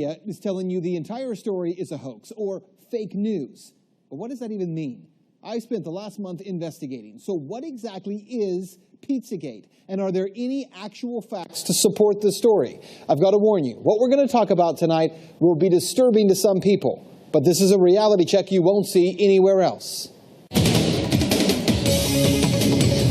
Is telling you the entire story is a hoax or fake news. But what does that even mean? I spent the last month investigating. So what exactly is Pizzagate? And are there any actual facts to support the story? I've got to warn you, what we're going to talk about tonight will be disturbing to some people. But this is a reality check you won't see anywhere else.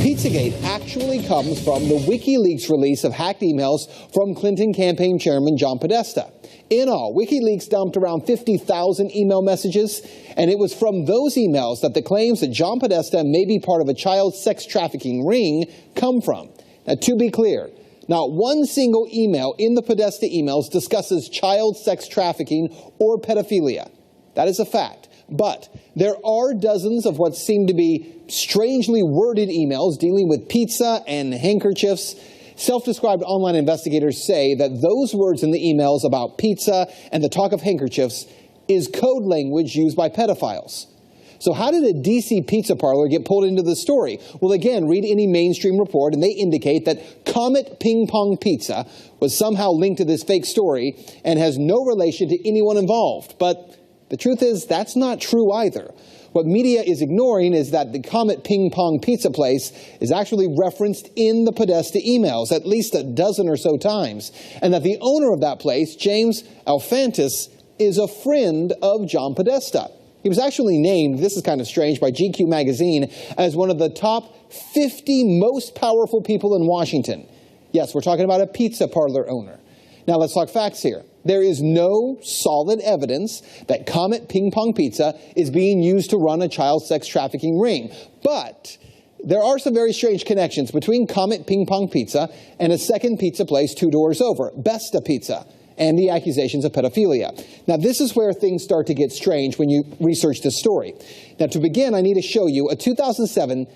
Pizzagate actually comes from the WikiLeaks release of hacked emails from Clinton campaign chairman John Podesta. In all, WikiLeaks dumped around 50,000 email messages, and it was from those emails that the claims that John Podesta may be part of a child sex trafficking ring come from. Now, to be clear, not one single email in the Podesta emails discusses child sex trafficking or pedophilia. That is a fact. But there are dozens of what seem to be strangely worded emails dealing with pizza and handkerchiefs. Self-described online investigators say that those words in the emails about pizza and the talk of handkerchiefs is code language used by pedophiles. So how did a DC pizza parlor get pulled into the story? Well, again, read any mainstream report and they indicate that Comet Ping Pong Pizza was somehow linked to this fake story and has no relation to anyone involved. But the truth is, that's not true either. What media is ignoring is that the Comet Ping Pong Pizza place is actually referenced in the Podesta emails at least a dozen or so times, and that the owner of that place, James Alfantis, is a friend of John Podesta. He was actually named, this is kind of strange, by GQ magazine as one of the top 50 most powerful people in Washington. Yes, we're talking about a pizza parlor owner. Now let's talk facts here. There is no solid evidence that Comet Ping Pong Pizza is being used to run a child sex trafficking ring. But there are some very strange connections between Comet Ping Pong Pizza and a second pizza place 2 doors over, Besta Pizza, and the accusations of pedophilia. Now, this is where things start to get strange when you research this story. Now, to begin, I need to show you a 2007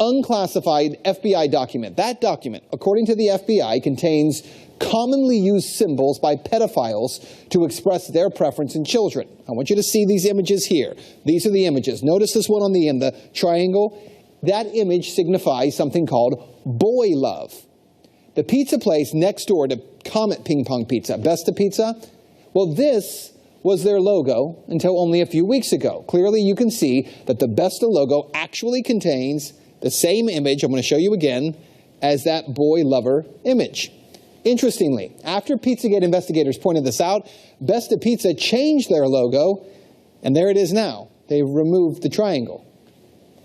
unclassified FBI document. That document, according to the FBI, contains commonly used symbols by pedophiles to express their preference in children. I want you to see these images here. These are the images. Notice this one on the end, the triangle. That image signifies something called boy love. The pizza place next door to Comet Ping Pong Pizza, Besta Pizza, well, this was their logo until only a few weeks ago. Clearly, you can see that the Besta logo actually contains the same image, I'm going to show you again, as that boy lover image. Interestingly, after Pizzagate investigators pointed this out, Besta Pizza changed their logo, and there it is now. They removed the triangle.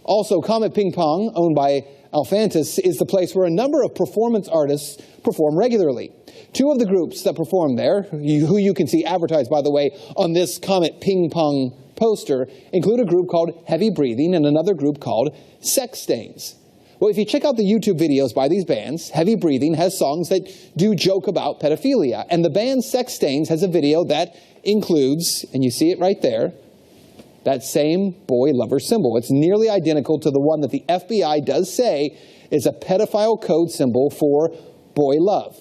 Also, Comet Ping Pong, owned by Alfantis, is the place where a number of performance artists perform regularly. 2 of the groups that perform there, who you can see advertised, by the way, on this Comet Ping Pong poster, include a group called Heavy Breathing and another group called Sex Stains. Well, if you check out the YouTube videos by these bands, Heavy Breathing has songs that do joke about pedophilia, and the band Sex Stains has a video that includes, and you see it right there, that same boy lover symbol. It's nearly identical to the one that the FBI does say is a pedophile code symbol for boy love.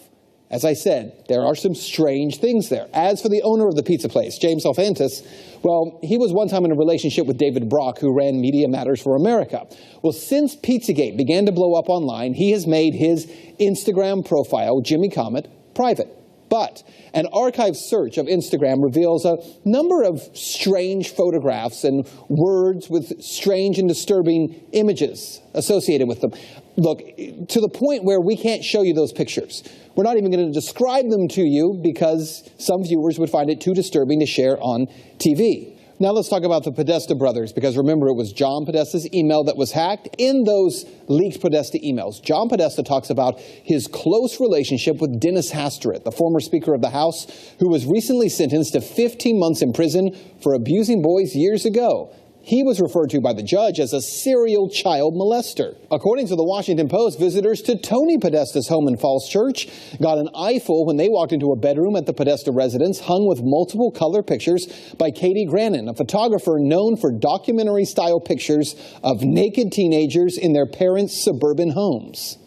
As I said, there are some strange things there. As for the owner of the pizza place, James Alfantis, well, he was one time in a relationship with David Brock, who ran Media Matters for America. Well, since Pizzagate began to blow up online, he has made his Instagram profile, Jimmy Comet, private. But an archive search of Instagram reveals a number of strange photographs and words with strange and disturbing images associated with them. Look, to the point where we can't show you those pictures. We're not even going to describe them to you because some viewers would find it too disturbing to share on TV. Now let's talk about the Podesta brothers, because remember, it was John Podesta's email that was hacked. In those leaked Podesta emails, John Podesta talks about his close relationship with Dennis Hastert, the former Speaker of the House, who was recently sentenced to 15 months in prison for abusing boys years ago. He was referred to by the judge as a serial child molester. According to the Washington Post, visitors to Tony Podesta's home in Falls Church got an eyeful when they walked into a bedroom at the Podesta residence hung with multiple color pictures by Katie Grannon, a photographer known for documentary-style pictures of naked teenagers in their parents' suburban homes.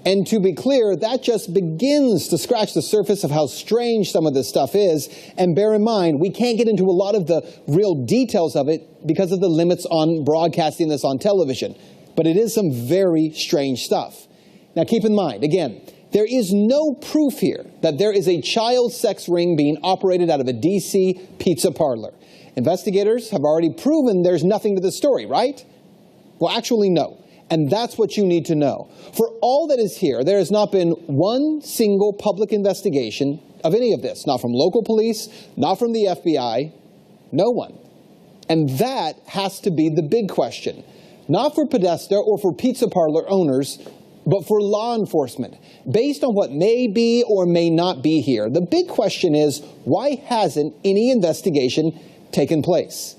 And to be clear, that just begins to scratch the surface of how strange some of this stuff is. And bear in mind, we can't get into a lot of the real details of it because of the limits on broadcasting this on television. But it is some very strange stuff. Now keep in mind, again, There is no proof here that there is a child sex ring being operated out of a D.C. pizza parlor. Investigators have already proven there's nothing to the story, right? Well, actually, no. And that's what you need to know. For all that is here, there has not been one single public investigation of any of this. Not from local police, not from the FBI, no one. And that has to be the big question. Not for Podesta or for pizza parlor owners, but for law enforcement. Based on what may be or may not be here, the big question is, why hasn't any investigation taken place?